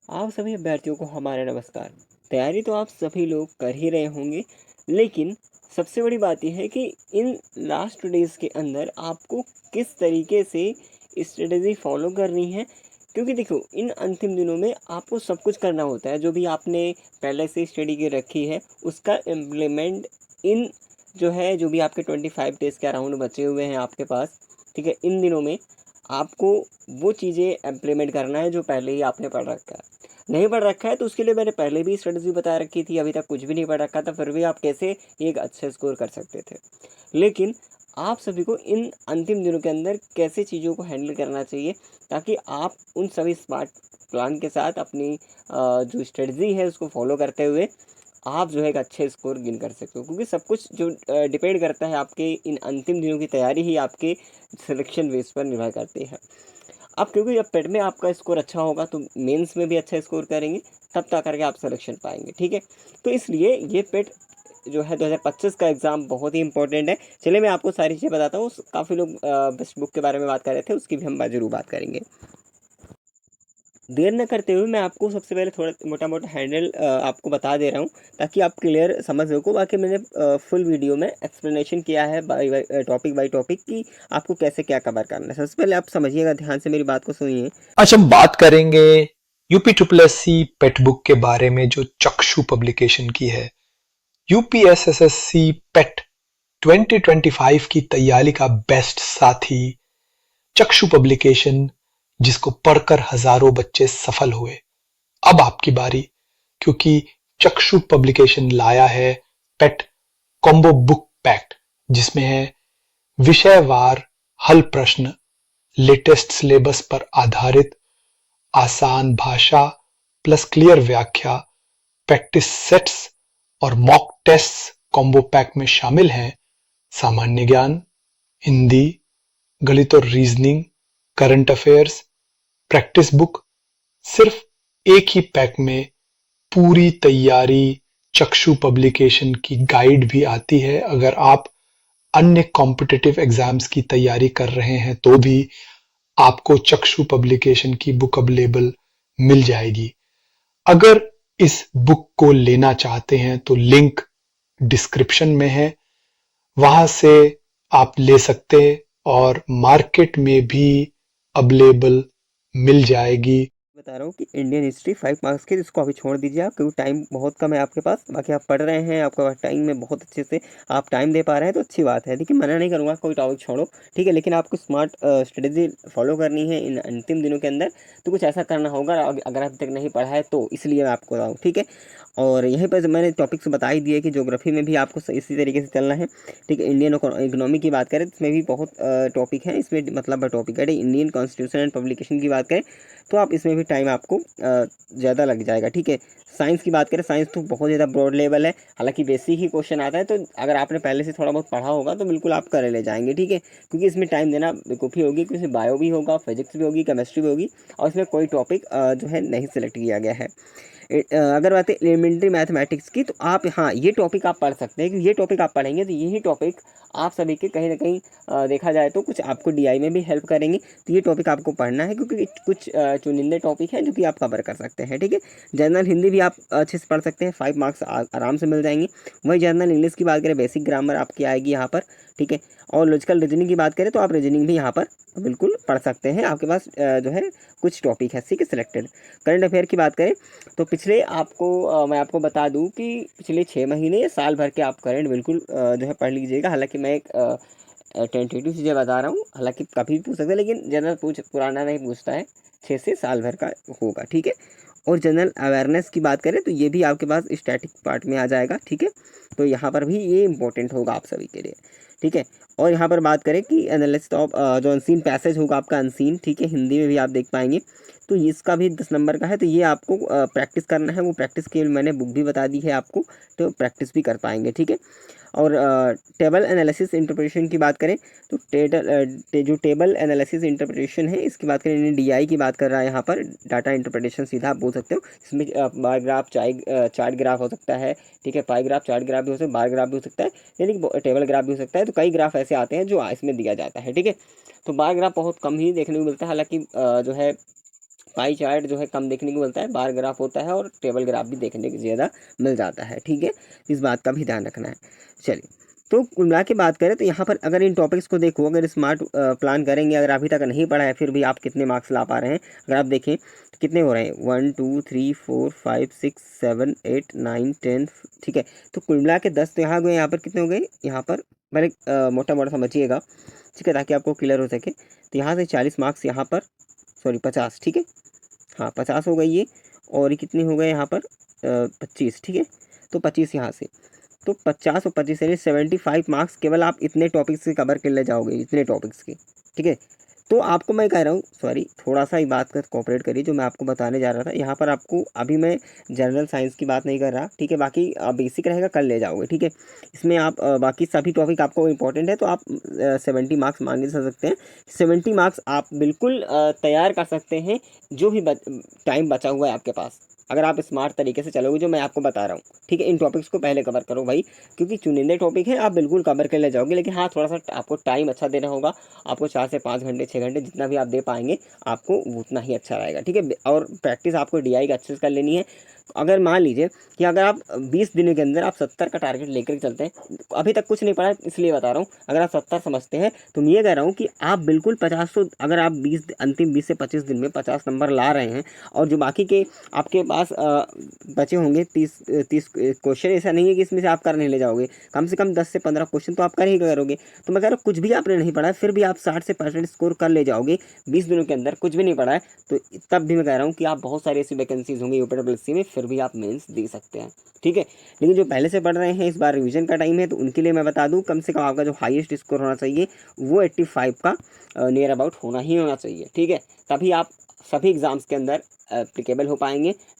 आप सभी अभ्यर्थियों को हमारा नमस्कार। तैयारी तो आप सभी लोग कर ही रहे होंगे, लेकिन सबसे बड़ी बात यह है कि इन लास्ट डेज़ के अंदर आपको किस तरीके से स्ट्रेटजी फॉलो करनी है। क्योंकि देखो, इन अंतिम दिनों में आपको सब कुछ करना होता है, जो भी आपने पहले से स्टडी की रखी है उसका इम्प्लीमेंट इन जो है, जो भी आपके 25 डेज़ के अराउंड बचे हुए हैं आपके पास, ठीक है, इन दिनों में आपको वो चीज़ें इम्प्लीमेंट करना है जो पहले ही आपने पढ़ रखा है। नहीं पढ़ रखा है तो उसके लिए मैंने पहले भी स्ट्रेटजी बता रखी थी, अभी तक कुछ भी नहीं पढ़ रखा था, फिर भी आप कैसे एक अच्छा स्कोर कर सकते थे। लेकिन आप सभी को इन अंतिम दिनों के अंदर कैसे चीज़ों को हैंडल करना चाहिए, ताकि आप उन सभी स्मार्ट प्लान के साथ अपनी जो स्ट्रेटजी है उसको फॉलो करते हुए आप जो है एक अच्छे स्कोर गेन कर सकते हो। क्योंकि सब कुछ जो डिपेंड करता है आपके इन अंतिम दिनों की तैयारी ही आपके सिलेक्शन बेस पर निर्भर करती है। अब क्योंकि जब पेट में आपका स्कोर अच्छा होगा तो मेंस में भी अच्छा स्कोर करेंगे, तब जा करके आप सिलेक्शन पाएंगे, ठीक है। तो इसलिए ये पेट जो है 2025 का एग्ज़ाम बहुत ही इंपॉर्टेंट है। चलिए मैं आपको सारी चीज़ें बताता हूँ। काफ़ी लोग बेस्ट बुक के बारे में बात कर रहे थे, उसकी भी हम ज़रूर बात करेंगे। देर न करते हुए मैं आपको सबसे पहले थोड़ा मोटा मोटा हैंडल आपको बता दे रहा हूँ, ताकि आप क्लियर समझ सको। बाकी मैंने फुल वीडियो में एक्सप्लेनेशन किया है बाई टॉपिक बाई टॉपिक कि आपको कैसे क्या कवर करना है। सबसे पहले आप समझिएगा, ध्यान से मेरी बात को सुनिए। आज हम बात करेंगे यूपी ट्रिपल एस सी पेट बुक के बारे में जो चक्षु पब्लिकेशन की है। यूपीएसएसएससी पेट 2025 की तैयारी का बेस्ट साथी चक्षु पब्लिकेशन, जिसको पढ़कर हजारों बच्चे सफल हुए। अब आपकी बारी, क्योंकि चक्षु पब्लिकेशन लाया है पेट कॉम्बो बुक पैक, जिसमें है विषयवार हल प्रश्न, लेटेस्ट सिलेबस पर आधारित आसान भाषा प्लस क्लियर व्याख्या, प्रैक्टिस सेट्स और मॉक टेस्ट कॉम्बो पैक में शामिल हैं। सामान्य ज्ञान, हिंदी, गणित और reasoning, current affairs, practice book, सिर्फ एक ही पैक में पूरी तैयारी। चक्षु पब्लिकेशन की गाइड भी आती है। अगर आप अन्य कॉम्पिटिटिव एग्जाम्स की तैयारी कर रहे हैं तो भी आपको चक्षु पब्लिकेशन की बुक अवेलेबल मिल जाएगी। अगर इस बुक को लेना चाहते हैं तो लिंक डिस्क्रिप्शन में है, वहां से आप ले सकते हैं और मार्केट में भी अवेलेबल मिल जाएगी। बता रहा हूँ कि इंडियन हिस्ट्री 5 मार्क्स की, जिसको अभी छोड़ दीजिए आप, क्योंकि टाइम बहुत कम है आपके पास। बाकी आप पढ़ रहे हैं, आपका टाइम में बहुत अच्छे से आप टाइम दे पा रहे हैं तो अच्छी बात है। देखिए, मना नहीं करूँगा, कोई टॉपिक छोड़ो, ठीक है, लेकिन आपको स्मार्ट स्ट्रेटेजी फॉलो करनी है इन अंतिम दिनों के अंदर। तो कुछ ऐसा करना होगा अगर अभी तक नहीं पढ़ा है तो, इसलिए मैं आपको बताऊँ, ठीक है। और यहीं पर मैंने टॉपिक्स बता ही दिए कि ज्योग्राफी में भी आपको इसी तरीके से चलना है, ठीक है। इंडियन इकोनॉमी की बात करें तो इसमें भी बहुत टॉपिक हैं, इसमें मतलब टॉपिक है। इंडियन कॉन्स्टिट्यूशन एंड पब्लिकेशन की बात करें तो आप इसमें भी टाइम आपको ज़्यादा लग जाएगा, ठीक है। साइंस की बात करें, साइंस तो बहुत ज़्यादा ब्रॉड लेवल है, हालांकि बेसिक ही क्वेश्चन आता है, तो अगर आपने पहले से थोड़ा बहुत पढ़ा होगा तो बिल्कुल आप कर ले जाएंगे, ठीक है। क्योंकि इसमें टाइम देना बेवकूफ़ी होगी, क्योंकि इसमें बायो भी होगा, फिजिक्स भी होगी, केमिस्ट्री भी होगी, और इसमें कोई टॉपिक जो है नहीं सिलेक्ट किया गया है। अगर बात है एलिमेंट्री मैथमेटिक्स की, तो आप हाँ ये टॉपिक आप पढ़ सकते हैं, क्योंकि ये टॉपिक आप पढ़ेंगे तो यही टॉपिक आप सभी के कहीं ना कहीं देखा जाए तो कुछ आपको डीआई में भी हेल्प करेंगे। तो ये टॉपिक आपको पढ़ना है, क्योंकि कुछ चुनिंदे टॉपिक हैं जो कि आप कवर कर सकते हैं, ठीक है। जनरल हिंदी भी आप अच्छे से पढ़ सकते हैं, 5 मार्क्स आराम से मिल जाएंगे। वही जनरल इंग्लिश की बात करें, बेसिक ग्रामर आपकी आएगी यहाँ पर, ठीक है। और लॉजिकल रीजनिंग की बात करें तो आप रीजनिंग भी यहाँ पर बिल्कुल पढ़ सकते हैं, आपके पास जो है कुछ टॉपिक है, ठीक है, सिलेक्टेड। करंट अफेयर की बात करें तो पिछले आपको मैं आपको बता दूं कि पिछले 6 महीने या साल भर के आप करंट बिल्कुल जो है पढ़ लीजिएगा। हालांकि मैं एक टेंटेटिव चीज़ें बता रहा हूँ, हालांकि कभी भी पूछ सकते हैं, लेकिन ज़्यादा पुराना नहीं पूछता है, 6 से साल भर का होगा, ठीक है। और जनरल अवेयरनेस की बात करें तो ये भी आपके पास स्टैटिक पार्ट में आ जाएगा, ठीक है। तो यहाँ पर भी ये इंपॉर्टेंट होगा आप सभी के लिए, ठीक है। और यहाँ पर बात करें कि एनालिस्ट ऑफ जो अनसीन पैसेज होगा आपका अनसीन, ठीक है, हिंदी में भी आप देख पाएंगे। तो इसका भी 10 नंबर का है, तो ये आपको प्रैक्टिस करना है। वो प्रैक्टिस के लिए मैंने बुक भी बता दी है आपको, तो प्रैक्टिस भी कर पाएंगे, ठीक है। और टेबल एनालिसिस इंटरप्रिटेशन की बात करें तो जो टेबल एनालिसिस इंटरप्रिटेशन है, इसकी बात करें, डीआई की बात कर रहा है यहाँ पर, डाटा इंटरप्रिटेशन सीधा आप बोल सकते हो। इसमें बार ग्राफ चार्ट ग्राफ हो सकता है, ठीक है, पाई ग्राफ चार्ट ग्राफ भी हो सकता है, बार ग्राफ भी हो सकता है, यानी कि टेबल ग्राफ भी हो सकता है। तो कई ग्राफ ऐसे आते हैं जो इसमें दिया जाता है, ठीक है। तो बार ग्राफ बहुत कम ही देखने को मिलता है, हालांकि जो है पाई चार्ट जो है कम देखने को मिलता है, बार ग्राफ होता है और टेबल ग्राफ भी देखने को ज़्यादा मिल जाता है। ठीक है, इस बात का भी ध्यान रखना है। चलिए, तो कुल मिला के बात करें तो यहाँ पर अगर इन टॉपिक्स को देखो, अगर स्मार्ट प्लान करेंगे, अगर अभी तक नहीं पढ़ा है फिर भी आप कितने मार्क्स ला पा रहे हैं, अगर आप देखें तो कितने हो रहे हैं 1 2 3 4 5 6 7 8 9 10। ठीक है, तो कुल मिला के 10 तो यहाँ गए, यहाँ पर कितने हो गए, यहाँ पर मैंने मोटा मोटा समझिएगा, ठीक है, ताकि आपको क्लियर हो सके। तो यहाँ से 40 मार्क्स यहाँ पर, सॉरी 50, ठीक है, हाँ 50 हो गई ये, और ये कितने हो गए यहाँ पर 25, ठीक है, तो 25 यहाँ से, तो 50 और 25 यानी 75 मार्क्स केवल आप इतने टॉपिक्स के कवर कर ले जाओगे, इतने टॉपिक्स के। ठीक है, तो आपको मैं कह रहा हूँ, सॉरी थोड़ा सा ही बात कर कोऑपरेट करिए, जो मैं आपको बताने जा रहा था यहाँ पर आपको, अभी मैं जनरल साइंस की बात नहीं कर रहा, ठीक है, बाकी बेसिक रहेगा कर ले जाओगे। ठीक है, इसमें आप बाकी सभी टॉपिक आपको इंपॉर्टेंट है, तो आप 70 मार्क्स मान के चल सकते हैं। 70 मार्क्स आप बिल्कुल तैयार कर सकते हैं, जो भी टाइम बचा हुआ है आपके पास, अगर आप स्मार्ट तरीके से चलोगे, जो मैं आपको बता रहा हूँ। ठीक है, इन टॉपिक्स को पहले कवर करो भाई, क्योंकि चुनिंदे टॉपिक हैं, आप बिल्कुल कवर कर ले जाओगे, लेकिन हाँ थोड़ा सा आपको टाइम अच्छा देना होगा, आपको 4 से 5 घंटे 6 घंटे जितना भी आप दे पाएंगे आपको उतना ही अच्छा रहेगा। ठीक है, और प्रैक्टिस आपको DI का अच्छे से कर लेनी है। अगर मान लीजिए कि अगर आप 20 दिनों के अंदर आप 70 का टारगेट लेकर चलते हैं, अभी तक कुछ नहीं पढ़ा इसलिए बता रहा हूँ, अगर आप 70 समझते हैं तो मैं ये कह रहा हूँ कि आप बिल्कुल 50 तो, अगर आप 20 अंतिम 20 से 25 दिन में 50 नंबर ला रहे हैं, और जो बाकी के आपके पास बचे होंगे 30 क्वेश्चन, ऐसा नहीं है कि इसमें से आप कर नहीं ले जाओगे, कम से कम 10 से 15 क्वेश्चन तो आप कर ही करोगे। तो मैं कह रहा हूँ कुछ भी आपने नहीं पढ़ा है फिर भी आप 60 से 65 स्कोर कर ले जाओगे 20 दिनों के अंदर, कुछ भी नहीं पढ़ा है तो तब भी मैं कह रहा हूँ कि आप बहुत सारी ऐसी वैकेंसीज होंगी UPSC में, फिर भी आप मेंस दे सकते हैं। ठीक है, लेकिन जो पहले से पढ़ रहे हैं, इस बार रिवीजन का टाइम है, तो उनके लिए मैं बता दूं कम से कम आपका जो हाईएस्ट स्कोर होना चाहिए वो 85 का नियर अबाउट होना ही होना चाहिए। ठीक है, तभी आप सभी एग्ज़ाम्स के अंदर एप्लीकेबल हो पाएंगे,